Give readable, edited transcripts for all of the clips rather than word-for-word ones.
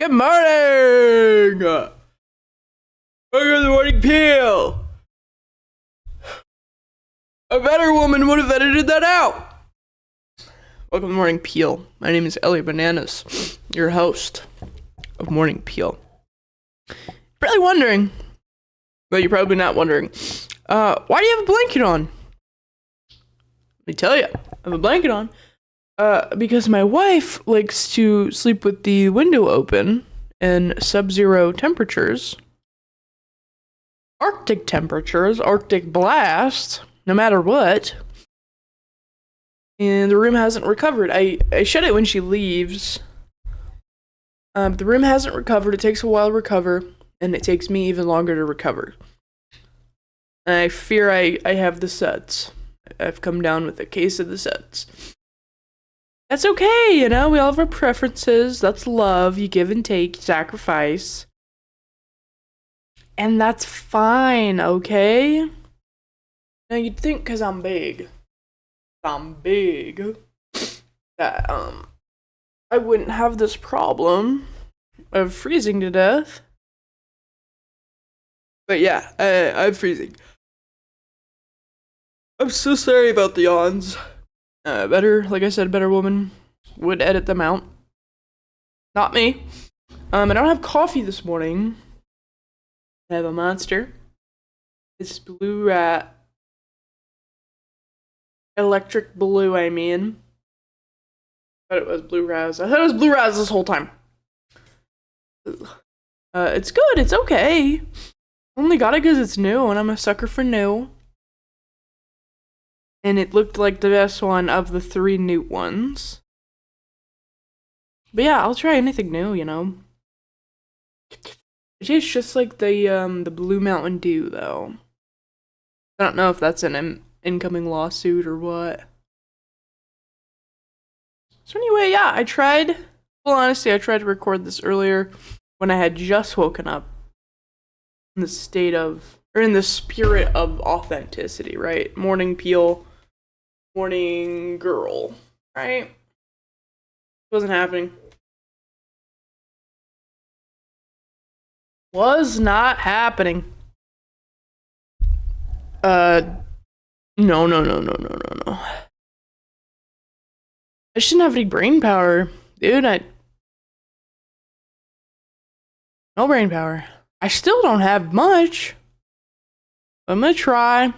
Good morning! Welcome to the morning peel! A better woman would have edited that out! Welcome to Morning Peel. My name is Elliot Bananas, your host of Morning Peel. Probably wondering, but you're probably not wondering, why do you have a blanket on? Let me tell you, I have a blanket on. Because my wife likes to sleep with the window open in sub-zero temperatures, Arctic temperatures, Arctic blast, no matter what. And the room hasn't recovered. I shut it when she leaves. The room hasn't recovered. It takes a while to recover, and it takes me even longer to recover. And I fear I have the suds. I've come down with a case of the suds. That's okay, you know, we all have our preferences. That's love. You give and take, you sacrifice. And that's fine, okay? Now you'd think because I'm big, that, I wouldn't have this problem of freezing to death. But yeah, I'm freezing. I'm so sorry about the yawns. Like I said, a better woman would edit them out. Not me. I don't have coffee this morning. I have a Monster. It's Blue Rat. Electric Blue, I mean. I thought it was Blue Raz. I thought it was Blue Raz this whole time. It's good. It's okay. Only got it because it's new, and I'm a sucker for new. And it looked like the best one of the 3 new ones. But yeah, I'll try anything new, you know. It tastes just like the Blue Mountain Dew, though. I don't know if that's an incoming lawsuit or what. So anyway, yeah, full honesty, I tried to record this earlier when I had just woken up. In the spirit of authenticity, right? Morning Peel. Morning girl, right? Wasn't happening. Was not happening. No. I shouldn't have any brain power. Dude, no brain power. I still don't have much. I'm gonna try.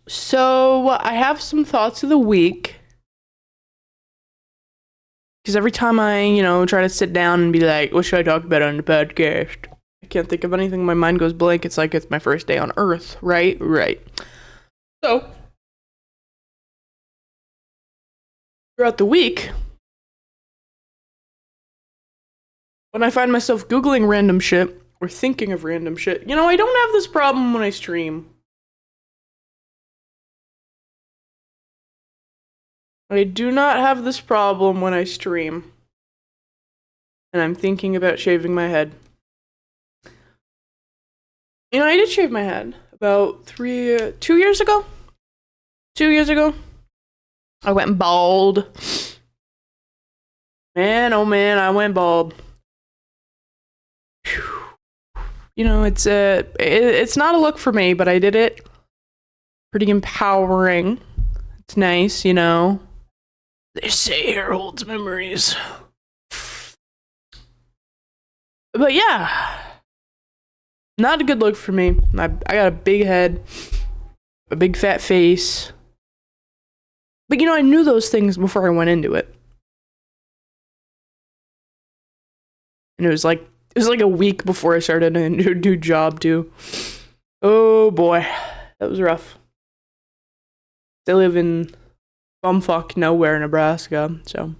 So, I have some thoughts of the week. Because every time I, try to sit down and be like, what should I talk about on the podcast? I can't think of anything. My mind goes blank. It's like it's my first day on Earth, right? Right. So, throughout the week, when I find myself Googling random shit, or thinking of random shit, I don't have this problem when I stream. I do not have this problem when I stream. And I'm thinking about shaving my head. I did shave my head about 2 years ago. 2 years ago. I went bald. Man, oh man, I went bald. It's not a look for me, but I did it. Pretty empowering. It's nice, They say hair holds memories. But yeah. Not a good look for me. I got a big head. A big fat face. But I knew those things before I went into it. And it was like a week before I started a new job too. Oh boy. That was rough. They live in bumfuck nowhere, Nebraska, so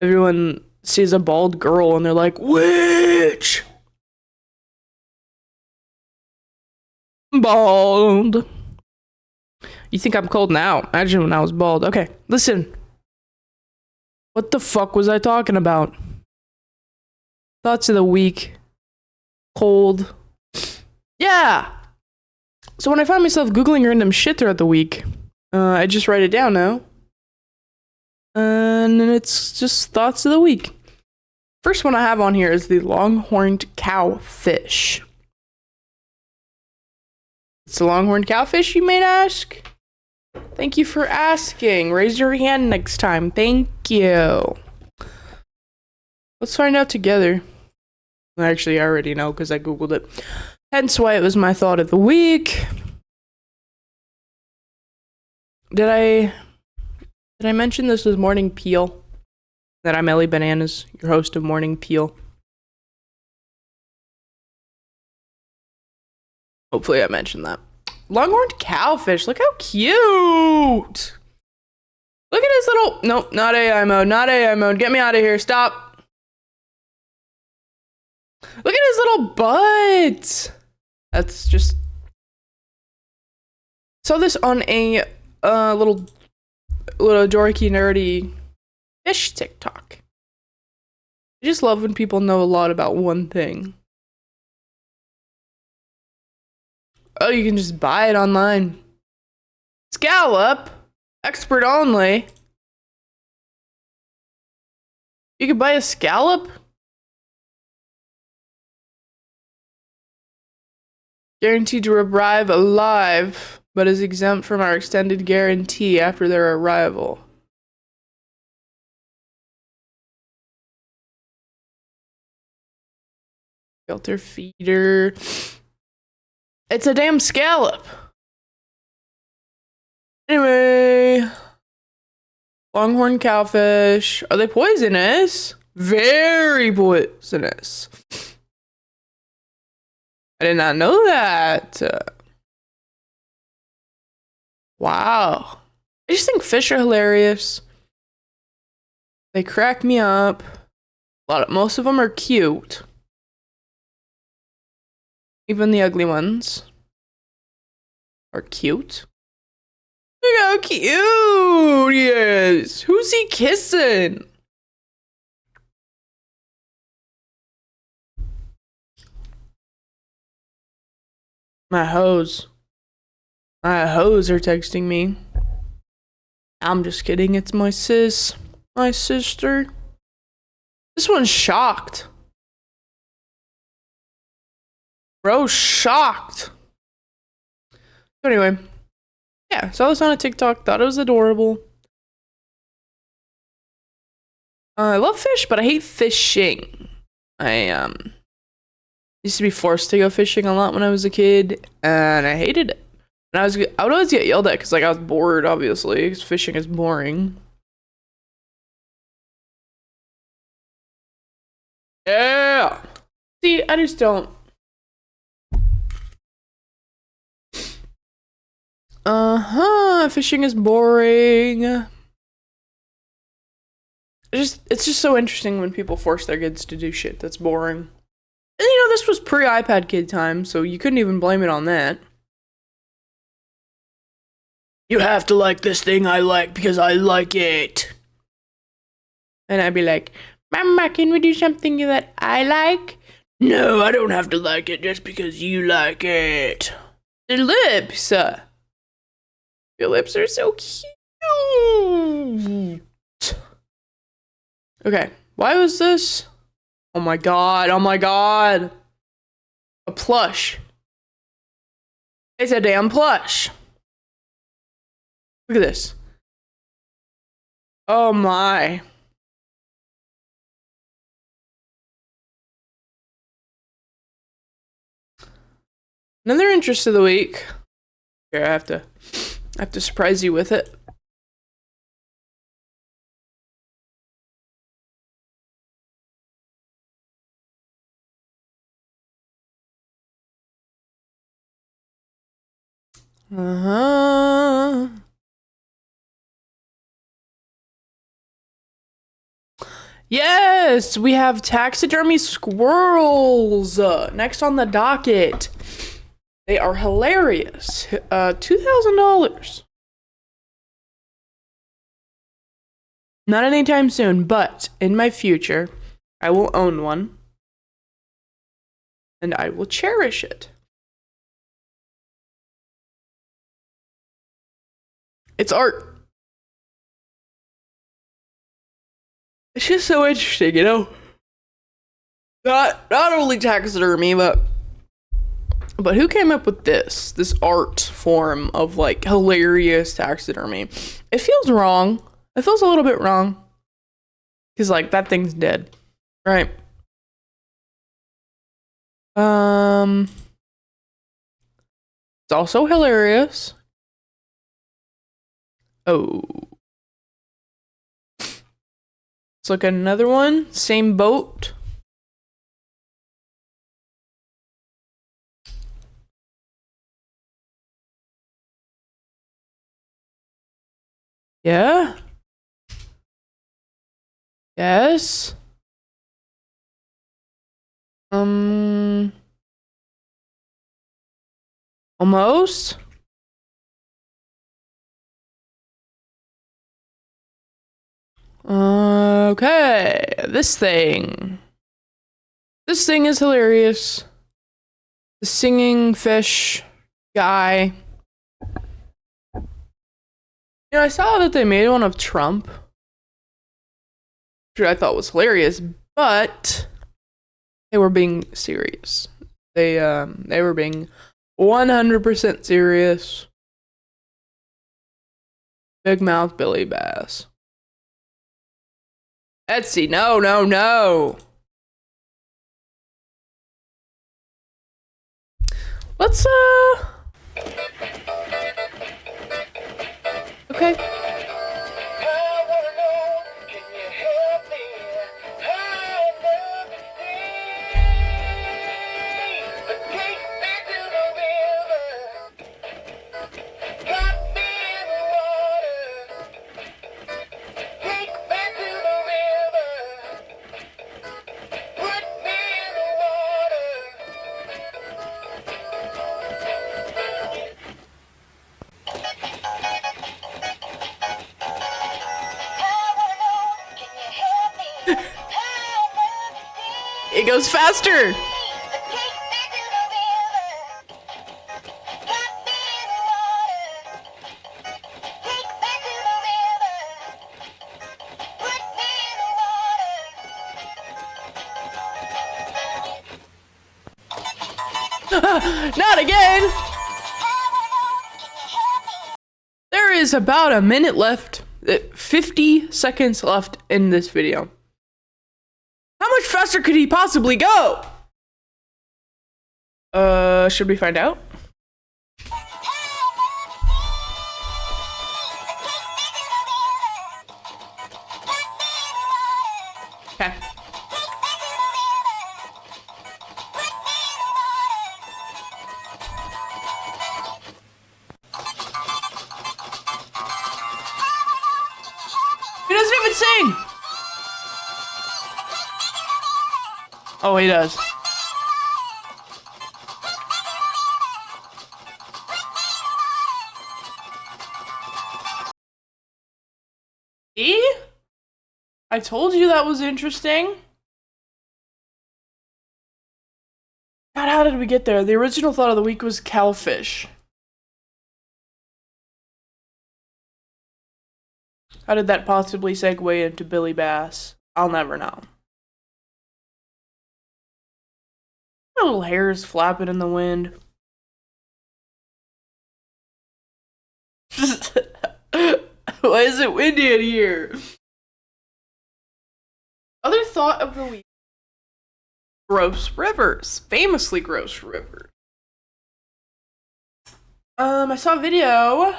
everyone sees a bald girl and they're like, witch! Bald. You think I'm cold now? Imagine when I was bald. Okay, listen. What the fuck was I talking about? Thoughts of the week. Cold. Yeah! So when I find myself Googling random shit throughout the week, I just write it down now. and it's just thoughts of the week. First one I have on here is the longhorned cowfish. It's a longhorned cowfish, you may ask? Thank you for asking. Raise your hand next time. Thank you. Let's find out together. Actually, I already know because I googled it. Hence why it was my thought of the week. Did I mention this was Morning Peel? That I'm Ellie Bananas, your host of Morning Peel. Hopefully I mentioned that. Longhorned cowfish, look how cute! Look at his little, nope, not AI mode, not AI mode, get me out of here, stop! Look at his little butt! That's just, saw this on a little dorky nerdy fish TikTok. I just love when people know a lot about one thing. Oh, you can just buy it online. Scallop, expert only. You could buy a scallop? Guaranteed to arrive alive, but is exempt from our extended guarantee after their arrival. Filter feeder. It's a damn scallop. Anyway. Longhorn cowfish. Are they poisonous? Very poisonous. I did not know that. Wow. I just think fish are hilarious. They crack me up. Most of them are cute. Even the ugly ones are cute. Look how cute he is. Who's he kissing? My hoes. My hoes are texting me. I'm just kidding. It's my sis. My sister. This one's shocked. Bro, shocked. So anyway, yeah, saw this on a TikTok, thought it was adorable. I love fish, but I hate fishing. I used to be forced to go fishing a lot when I was a kid, and I hated it. And I would always get yelled at because like I was bored, obviously, because fishing is boring. Yeah. See, I just don't. Fishing is boring. It's just so interesting when people force their kids to do shit that's boring. And you know, this was pre-iPad kid time, so you couldn't even blame it on that. You have to like this thing I like because I like it. And I'd be like, Mama, can we do something that I like? No, I don't have to like it just because you like it. The lips. Your lips are so cute. Okay, why was this? Oh my god, oh my god. A plush. It's a damn plush. Look at this. Oh my. Another interest of the week. Here, I have to surprise you with it. Yes, we have taxidermy squirrels next on the docket. They are hilarious. $2,000. Not anytime soon, but in my future, I will own one. And I will cherish it. It's art. It's just so interesting, you know? Not only taxidermy, but who came up with this art form of like hilarious taxidermy? It feels wrong. It feels a little bit wrong. Cause like that thing's dead. Right. It's also hilarious. Oh. Let's look at another one. Same boat. Yeah. Yes. Almost. Okay. This thing. This thing is hilarious. The singing fish guy. You know, I saw that they made one of Trump, which I thought was hilarious, but they were being serious. They were being 100% serious. Big mouth Billy Bass. Etsy, no. Let's okay. It goes faster. Not again. There is about a minute left, 50 seconds left in this video. How much faster could he possibly go? Should we find out? Okay. He doesn't even sing! Oh, he does. See? I told you that was interesting. God, how did we get there? The original thought of the week was Cowfish. How did that possibly segue into Billy Bass? I'll never know. My little hair is flapping in the wind. Why is it windy in here? Other thought of the week. Gross rivers. Famously gross rivers. I saw a video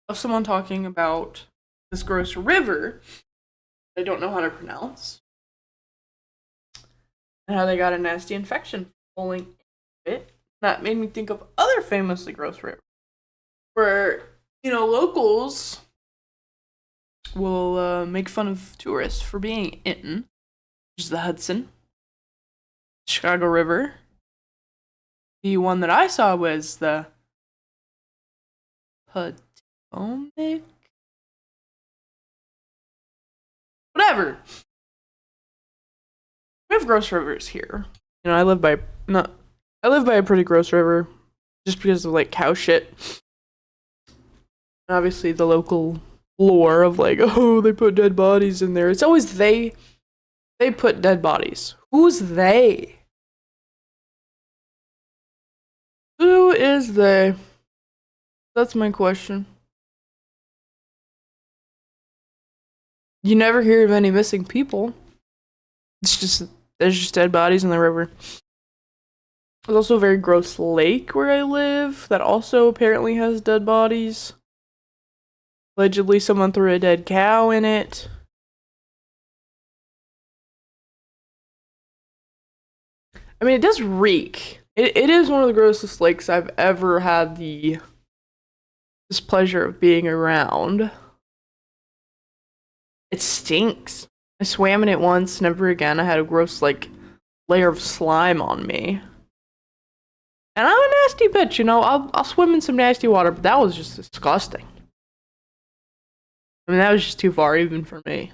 of someone talking about this gross river I don't know how to pronounce. And how they got a nasty infection falling in it. That made me think of other famously gross rivers. Where, you know, locals will make fun of tourists for being in. Which is the Hudson. Chicago River. The one that I saw was the Potomac. Whatever. We have gross rivers here. You know, I live by a pretty gross river, just because of like cow shit. And obviously, the local lore of like, oh, they put dead bodies in there. It's always they They put dead bodies. Who's they? Who is they? That's my question. You never hear of any missing people. It's just there's just dead bodies in the river. There's also a very gross lake where I live that also apparently has dead bodies. Allegedly, someone threw a dead cow in it. I mean, it does reek. It is one of the grossest lakes I've ever had the displeasure of being around. It stinks. I swam in it once, never again. I had a gross, like, layer of slime on me. And I'm a nasty bitch, you know? I'll swim in some nasty water, but that was just disgusting. I mean, that was just too far, even for me.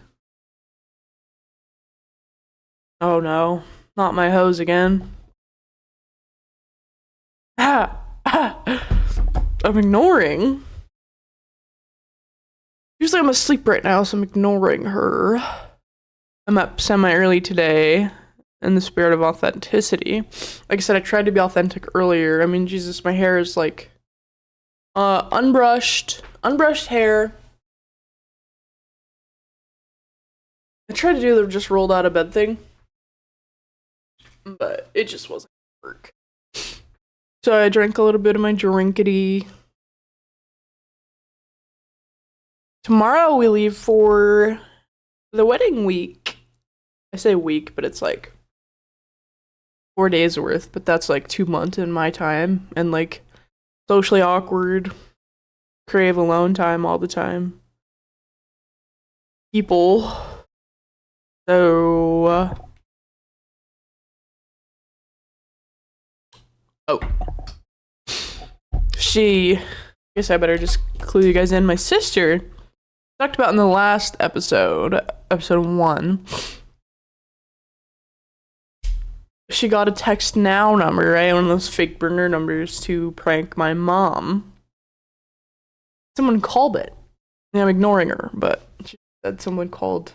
Oh no, not my hose again. I'm ignoring. Usually I'm asleep right now, so I'm ignoring her. I'm up semi-early today in the spirit of authenticity. Like I said, I tried to be authentic earlier. I mean, Jesus, my hair is like unbrushed hair. I tried to do the just rolled out of bed thing, but it just wasn't gonna work. So I drank a little bit of my drinkity. Tomorrow we leave for the wedding week. I say week, but it's like 4 days worth, but that's like 2 months in my time, and like socially awkward, crave alone time all the time. People. So oh. I guess I better just clue you guys in. My sister talked about in the last episode 1. She got a text now number, right? One of those fake burner numbers to prank my mom. Someone called it. And I'm ignoring her, but she said someone called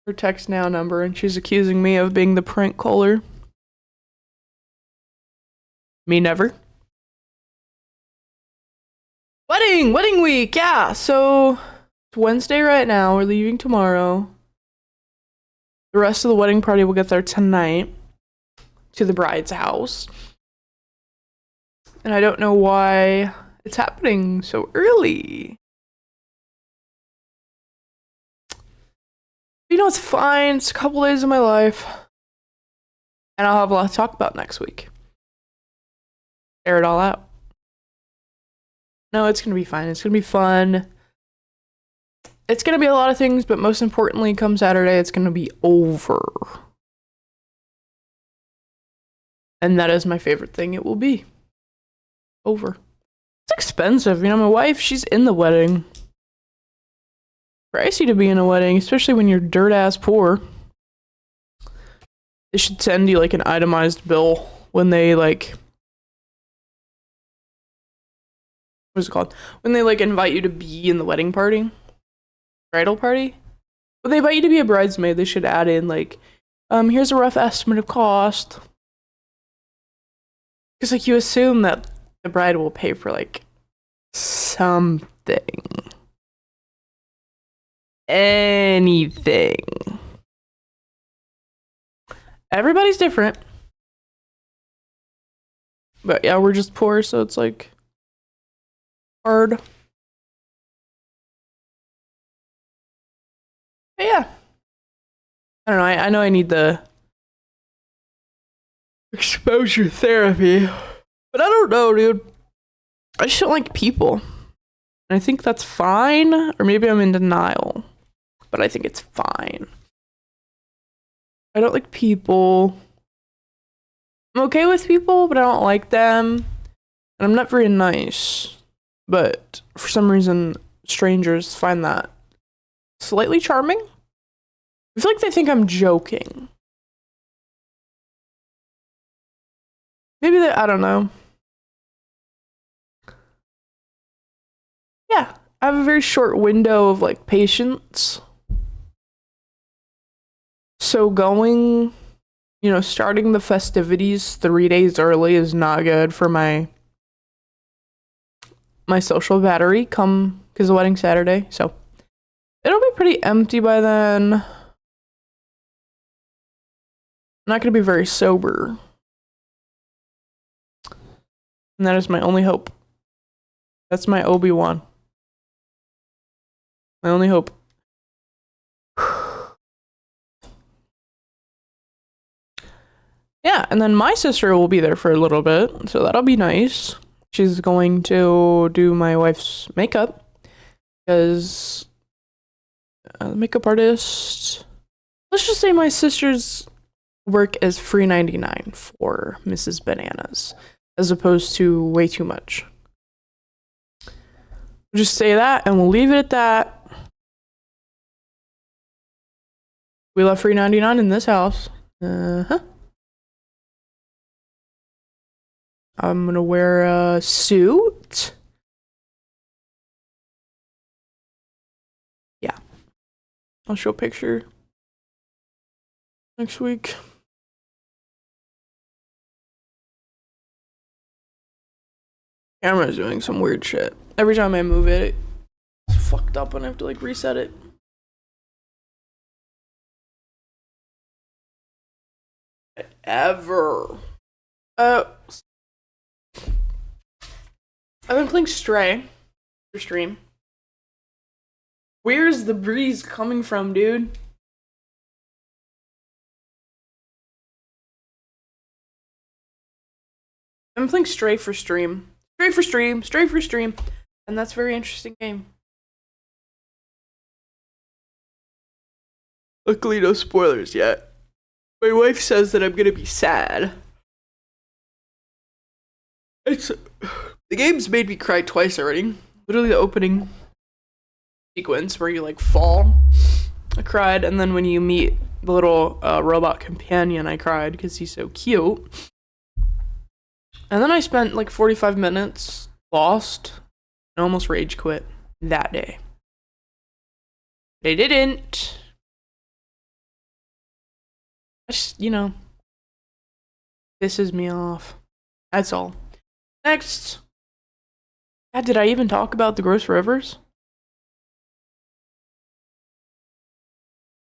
her text now number and she's accusing me of being the prank caller. Me never. Wedding week, yeah. So it's Wednesday right now. We're leaving tomorrow. The rest of the wedding party will get there tonight to the bride's house. And I don't know why it's happening so early. You know, it's fine. It's a couple days of my life. And I'll have a lot to talk about next week. Air it all out. No, it's going to be fine. It's going to be fun. It's going to be a lot of things, but most importantly, come Saturday, it's going to be over. And that is my favorite thing. It will be over. It's expensive. You know, my wife, she's in the wedding. Pricey to be in a wedding, especially when you're dirt ass poor. They should send you like an itemized bill when they like, what's it called? When they like invite you to be in the wedding party, bridal party. When they invite you to be a bridesmaid, they should add in like, here's a rough estimate of cost. Because like you assume that the bride will pay for like something. Anything. Everybody's different. But yeah, we're just poor, so it's like hard. But yeah. I don't know, I know I need the exposure therapy. But I don't know, dude. I just don't like people. And I think that's fine. Or maybe I'm in denial. But I think it's fine. I don't like people. I'm okay with people, but I don't like them. And I'm not very nice. But for some reason, strangers find that slightly charming. I feel like they think I'm joking. Maybe I don't know. Yeah, I have a very short window of like patience. So going, starting the festivities 3 days early is not good for my social battery come because the wedding's Saturday. So it'll be pretty empty by then. I'm not going to be very sober. And that is my only hope. That's my Obi-Wan. My only hope. Yeah, and then my sister will be there for a little bit, so that'll be nice. She's going to do my wife's makeup because the makeup artist, let's just say my sister's work is $3.99 for Mrs. Bananas as opposed to way too much. We'll just say that and we'll leave it at that. We love $3.99 in this house. I'm gonna wear a suit. Yeah. I'll show a picture next week. Camera's doing some weird shit. Every time I move it, it's fucked up and I have to like reset it. Ever. I've been playing Stray for stream. Where's the breeze coming from, dude? I've been playing Stray for stream. Stray for stream. And that's a very interesting game. Luckily, no spoilers yet. My wife says that I'm gonna be sad. The game's made me cry twice already. Literally the opening sequence where you like fall, I cried, and then when you meet the little robot companion, I cried because he's so cute. And then I spent like 45 minutes lost and almost rage quit that day. They didn't. I just, pisses me off. That's all. Next. God, did I even talk about the gross rivers?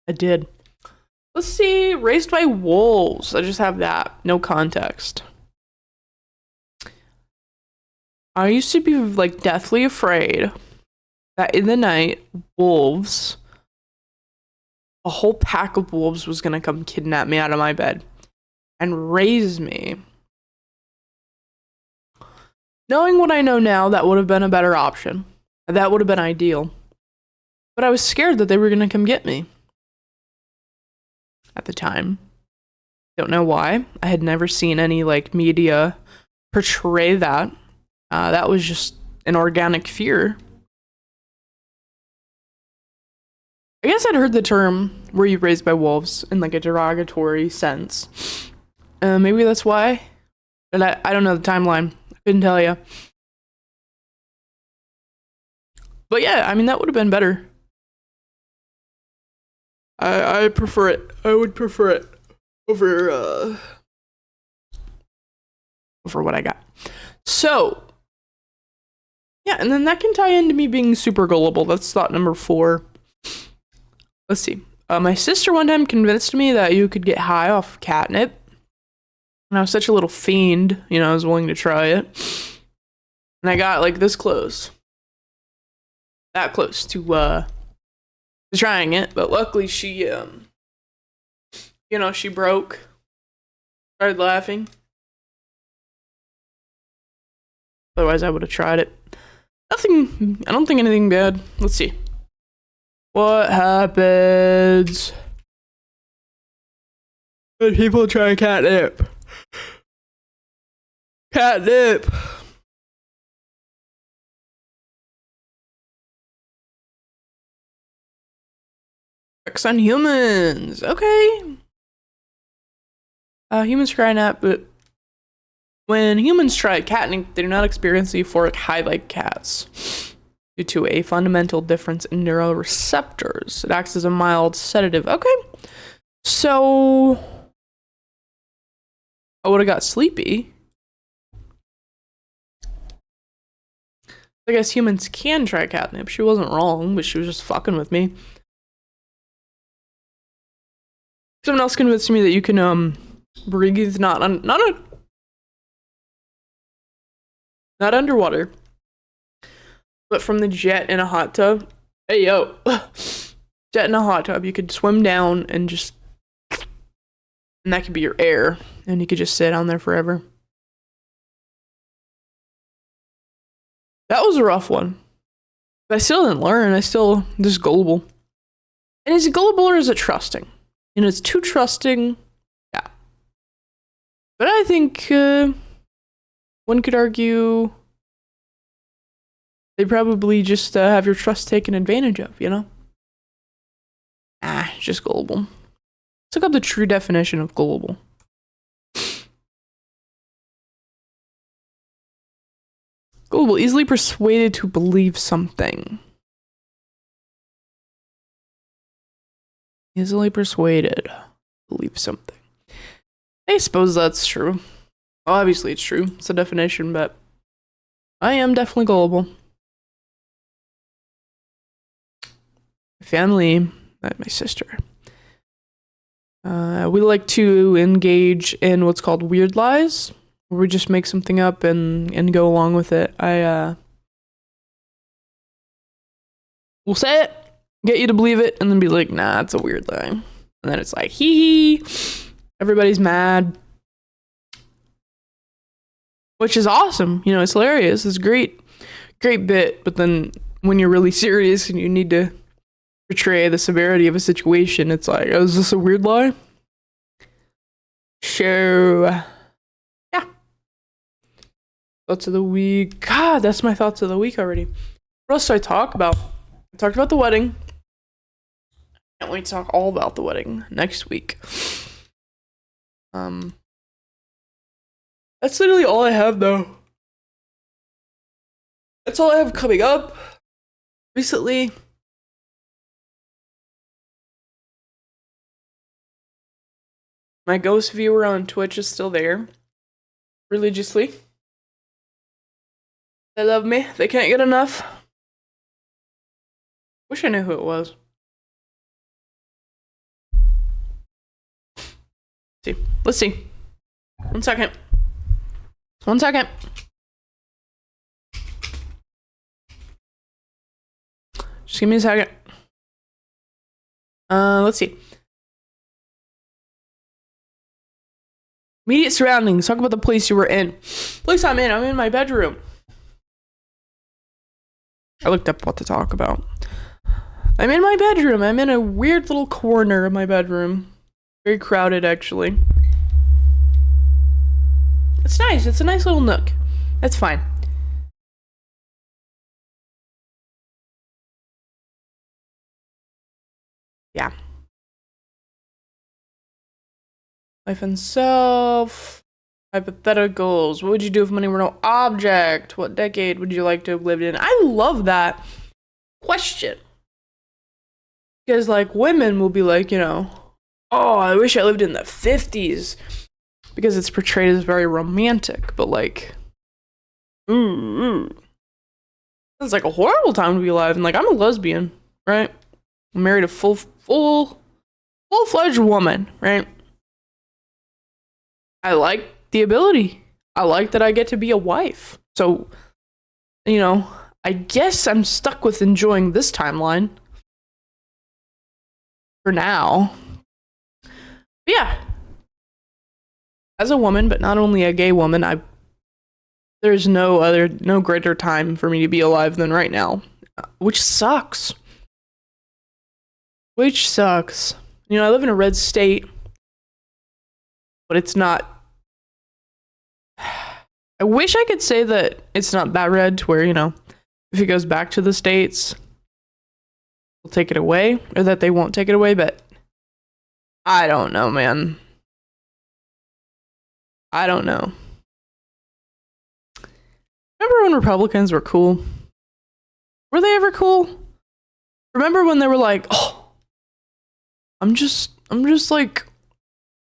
I did. Let's see. Raised by wolves. I just have that. No context. I used to be like deathly afraid that in the night, wolves, a whole pack of wolves was gonna come kidnap me out of my bed and raise me. Knowing what I know now, that would have been a better option. That would have been ideal. But I was scared that they were gonna come get me. At the time. Don't know why. I had never seen any like media portray that. That was just an organic fear. I guess I'd heard the term, were you raised by wolves, in like a derogatory sense. Maybe that's why. But I don't know the timeline. I couldn't tell you. But yeah, I mean, that would have been better. I prefer it. I would prefer it over what I got. So, yeah, and then that can tie into me being super gullible. That's thought number 4. Let's see. My sister one time convinced me that you could get high off catnip. And I was such a little fiend, I was willing to try it. And I got like this close. That close to trying it, but luckily she she broke. Started laughing. Otherwise I would have tried it. I don't think anything bad. Let's see. What happens when people try catnip? Catnip. Effects on humans. Okay. Humans try nap, but when humans try catnip, they do not experience the euphoric high like cats due to a fundamental difference in neuroreceptors. It acts as a mild sedative. Okay. So I would have got sleepy. I guess humans can try catnip. She wasn't wrong, but she was just fucking with me. Someone else convinced me that you can breathe not underwater, but from the jet in a hot tub. Hey yo, jet in a hot tub. You could swim down and that could be your air, and you could just sit down there forever. That was a rough one. But I still didn't learn. I still just gullible. And is it gullible or is it trusting? And it's too trusting. Yeah. But I think one could argue they probably just have your trust taken advantage of, you know? Just gullible. Let's look up the true definition of gullible. Gullible, easily persuaded to believe something. Easily persuaded to believe something. I suppose that's true. Well, obviously it's true. It's a definition, but I am definitely gullible. My family, my sister. We like to engage in what's called weird lies. Where we just make something up and go along with it. We'll say it, get you to believe it, and then be like, nah, it's a weird lie. And then it's like, hee hee, everybody's mad. Which is awesome. You know, it's hilarious. It's a great bit. But then when you're really serious and you need to portray the severity of a situation, it's like, oh, is this a weird lie? Sure. Thoughts of the week. God, that's my thoughts of the week already. What else did I talk about? I talked about the wedding. I can't wait to talk all about the wedding next week. That's literally all I have, though. That's all I have coming up. Recently. My ghost viewer on Twitch is still there. Religiously. They love me. They can't get enough. Wish I knew who it was. Let's see. 1 second. 1 second. Just give me a second. Let's see. Immediate surroundings. Talk about the place you were in. Place I'm in my bedroom. I looked up what to talk about. I'm in my bedroom. I'm in a weird little corner of my bedroom. Very crowded, actually. It's nice. It's a nice little nook. That's fine. Yeah. Life and self. Hypotheticals. What would you do if money were no object? What decade would you like to have lived in? I love that question. Because, like, women will be like, you know, oh, I wish I lived in the 50s. Because it's portrayed as very romantic. But, like, it's like a horrible time to be alive. And, like, I'm a lesbian, right? I married a full-fledged woman, right? I like the ability. I like that I get to be a wife. So, you know, I guess I'm stuck with enjoying this timeline. For now. But yeah. As a woman, but not only a gay woman, there's no greater time for me to be alive than right now. Which sucks. Which sucks. You know, I live in a red state. But it's not. I wish I could say that it's not that red to where, you know, if it goes back to the States, they'll take it away, or that they won't take it away, but I don't know, man. I don't know. Remember when Republicans were cool? Were they ever cool? Remember when they were like, oh, I'm just like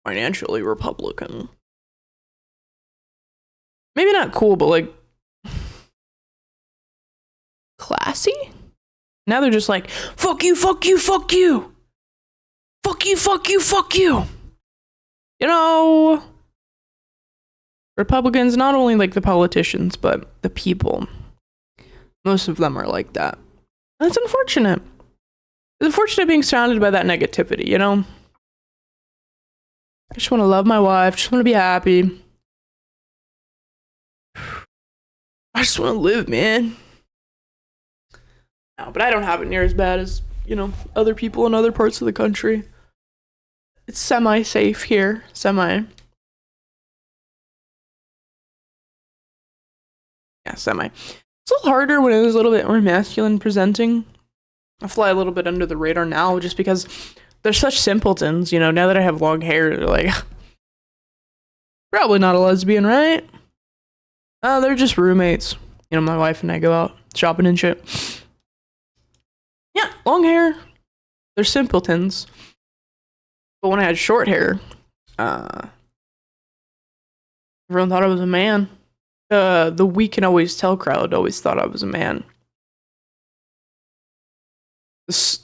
financially Republican. Maybe not cool, but like classy. Now they're just like, fuck you, fuck you, fuck you. Fuck you, fuck you, fuck you. You know, Republicans, not only like the politicians, but the people. Most of them are like that. That's unfortunate. It's unfortunate being surrounded by that negativity, you know? I just want to love my wife, just want to be happy. I just want to live, man. No, but I don't have it near as bad as, you know, other people in other parts of the country. It's semi-safe here. Semi. Yeah, semi. It's a little harder when it was a little bit more masculine presenting. I fly a little bit under the radar now just because they're such simpletons, you know. Now that I have long hair, they're like, probably not a lesbian, right? They're just roommates. You know, my wife and I go out shopping and shit. Yeah, long hair. They're simpletons. But when I had short hair, everyone thought I was a man. The we can always tell crowd always thought I was a man.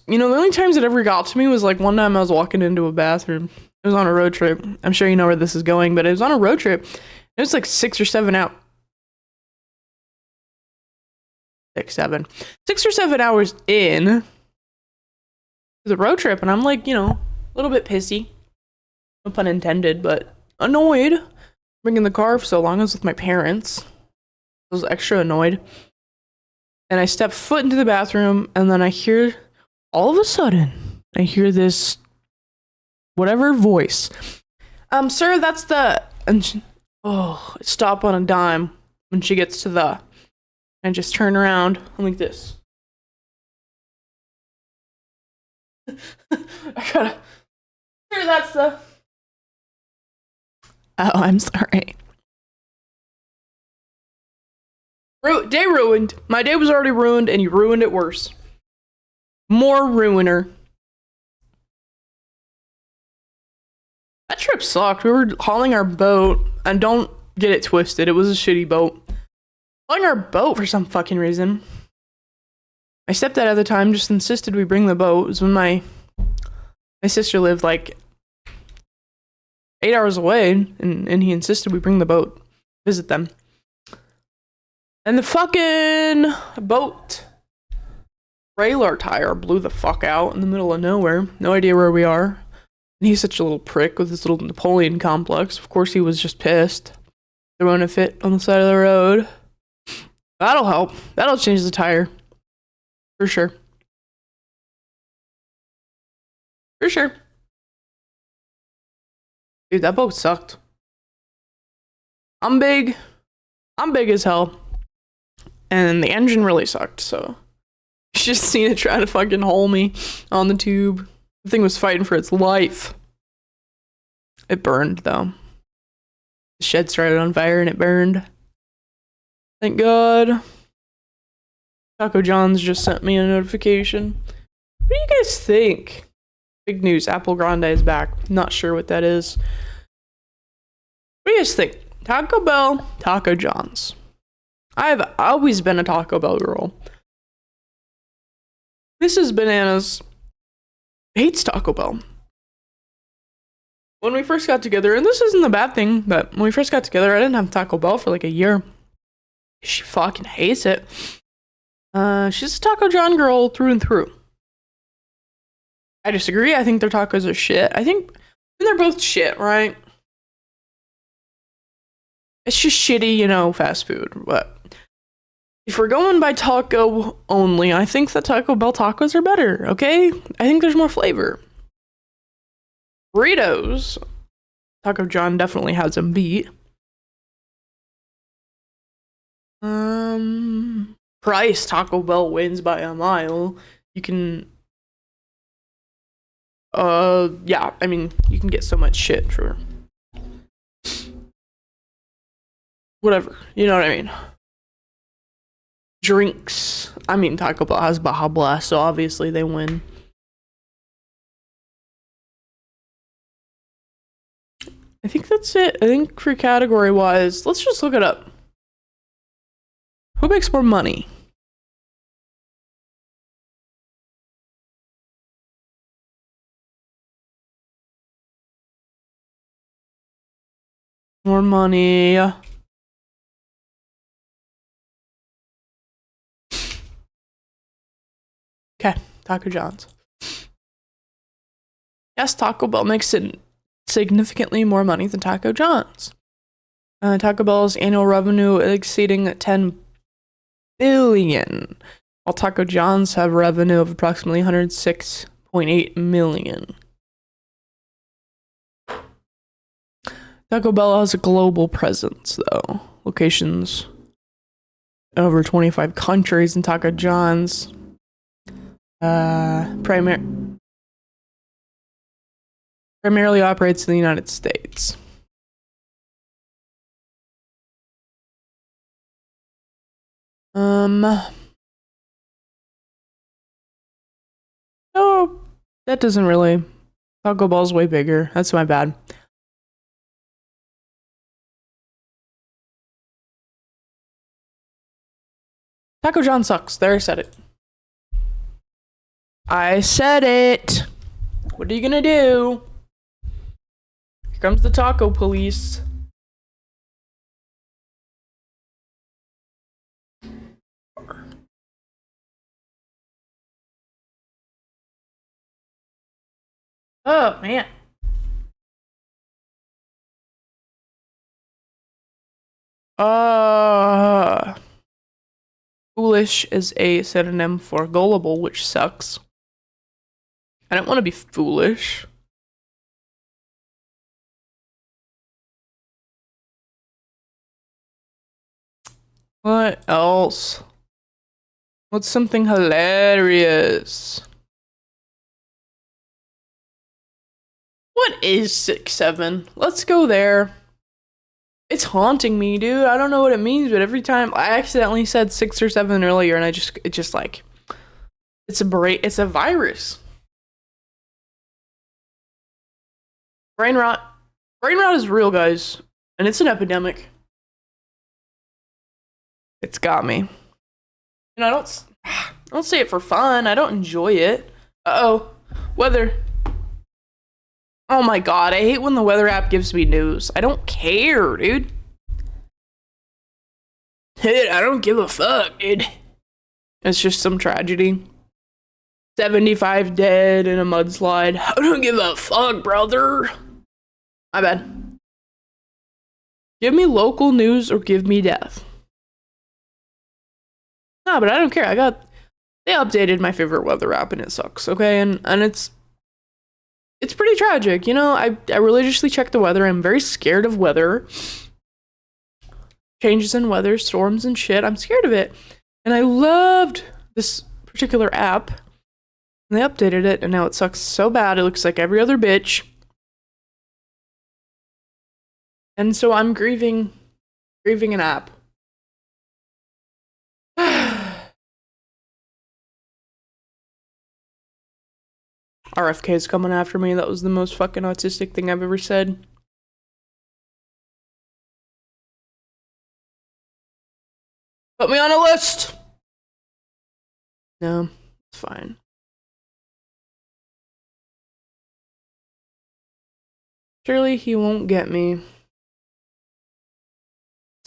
You know, the only times it ever got to me was like one time I was walking into a bathroom. It was on a road trip. I'm sure you know where this is going, but it was on a road trip. It was like 6 or 7 out. 6 or 7 hours in the road trip, and I'm like, you know, a little bit pissy. No pun intended, but annoyed. Bringing the car for so long. I was with my parents. I was extra annoyed. And I step foot into the bathroom, and then I hear, all of a sudden, I hear this whatever voice. Sir, that's the... And she, stop on a dime when she gets to the... And just turn around. I'm like this. I gotta... Sir, that's the... Oh, I'm sorry. Day ruined. My day was already ruined, and you ruined it worse. More ruiner. That trip sucked. We were hauling our boat, and don't get it twisted, it was a shitty boat. Hauling our boat for some fucking reason. My stepdad at the time just insisted we bring the boat. It was when my sister lived like 8 hours away, and he insisted we bring the boat, visit them. And the fucking boat trailer tire blew the fuck out in the middle of nowhere. No idea where we are. And he's such a little prick with his little Napoleon complex. Of course he was just pissed. Throwing a fit on the side of the road. That'll help. That'll change the tire. For sure. For sure. Dude, that boat sucked. I'm big as hell. And the engine really sucked, so... You just seen it try to fucking hole me on the tube. The thing was fighting for its life. It burned, though. The shed started on fire and it burned. Thank God. Taco John's just sent me a notification. What do you guys think? Big news, Apple Grande is back. Not sure what that is. What do you guys think? Taco Bell, Taco John's. I've always been a Taco Bell girl. Mrs. Bananas hates Taco Bell. When we first got together, and this isn't a bad thing, but when we first got together, I didn't have Taco Bell for like a year. She fucking hates it. She's a Taco John girl through and through. I disagree. I think their tacos are shit. I think they're both shit, right? It's just shitty, you know, fast food. But if we're going by taco only, I think the Taco Bell tacos are better, okay? I think there's more flavor. Burritos. Taco John definitely has them beat. Price, Taco Bell wins by a mile. You can... yeah, I mean, you can get so much shit for... whatever, you know what I mean? Drinks. I mean, Taco Bell has Baja Blast, so obviously they win. I think that's it. I think for category wise, let's just look it up. Who makes more money? More money. Okay, Taco John's. Yes, Taco Bell makes it significantly more money than Taco John's. Taco Bell's annual revenue exceeding 10 billion, while Taco John's have revenue of approximately 106.8 million. Taco Bell has a global presence, though. Locations in over 25 countries, and Taco John's primarily operates in the United States. Oh, that doesn't really. Taco Bell's way bigger. That's my bad. Taco John sucks. There, I said it. I said it. What are you gonna do? Here comes the taco police. Oh, man. Foolish is a synonym for gullible, which sucks. I don't want to be foolish. What else? What's something hilarious? What is 6'7"? Let's go there. It's haunting me, dude. I don't know what it means, but every time I accidentally said 6 or 7 earlier, and it's just like, it's a virus. Brain rot. Brain rot is real, guys, and it's an epidemic. It's got me. And I don't say it for fun. I don't enjoy it. Uh-oh. Weather. Oh my god, I hate when the weather app gives me news. I don't care, dude. Dude, I don't give a fuck, dude. It's just some tragedy. 75 dead in a mudslide. I don't give a fuck, brother. My bad. Give me local news or give me death. No, but I don't care. They updated my favorite weather app and it sucks, okay? And it's pretty tragic, you know? I religiously check the weather. I'm very scared of weather. Changes in weather, storms and shit. I'm scared of it. And I loved this particular app. And they updated it, and now it sucks so bad. It looks like every other bitch. And so I'm grieving an app. RFK's coming after me. That was the most fucking autistic thing I've ever said. Put me on a list! No, it's fine. Surely he won't get me. It's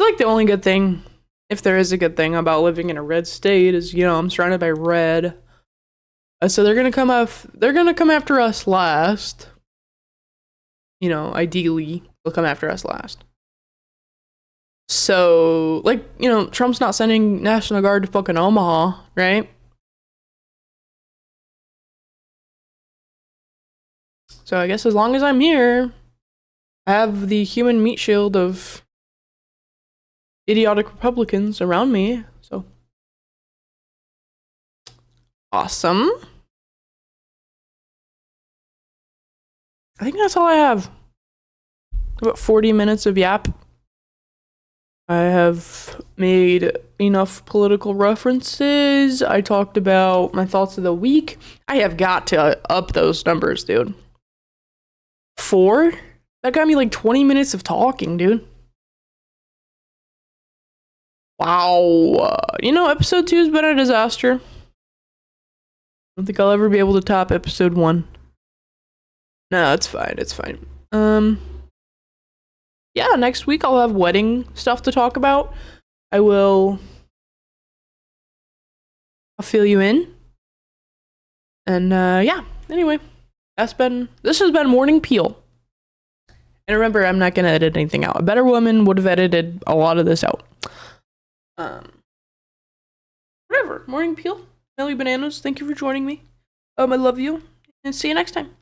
like the only good thing, if there is a good thing about living in a red state, is, you know, I'm surrounded by red. So they're gonna come after us last. You know, ideally, they'll come after us last. So, like, you know, Trump's not sending National Guard to fucking Omaha, right? So I guess as long as I'm here, I have the human meat shield of idiotic Republicans around me, so. Awesome. I think that's all I have. About 40 minutes of yap. I have made enough political references. I talked about my thoughts of the week. I have got to up those numbers, dude. 4? That got me like 20 minutes of talking, dude. Wow. Episode 2 has been a disaster. I don't think I'll ever be able to top episode 1. No, it's fine. It's fine. Yeah, next week I'll have wedding stuff to talk about. I'll fill you in. And yeah, anyway, this has been Morning Peel. And remember, I'm not gonna edit anything out. A better woman would have edited a lot of this out. Whatever. Morning Peel. Melly Bananas, thank you for joining me. I love you. And see you next time.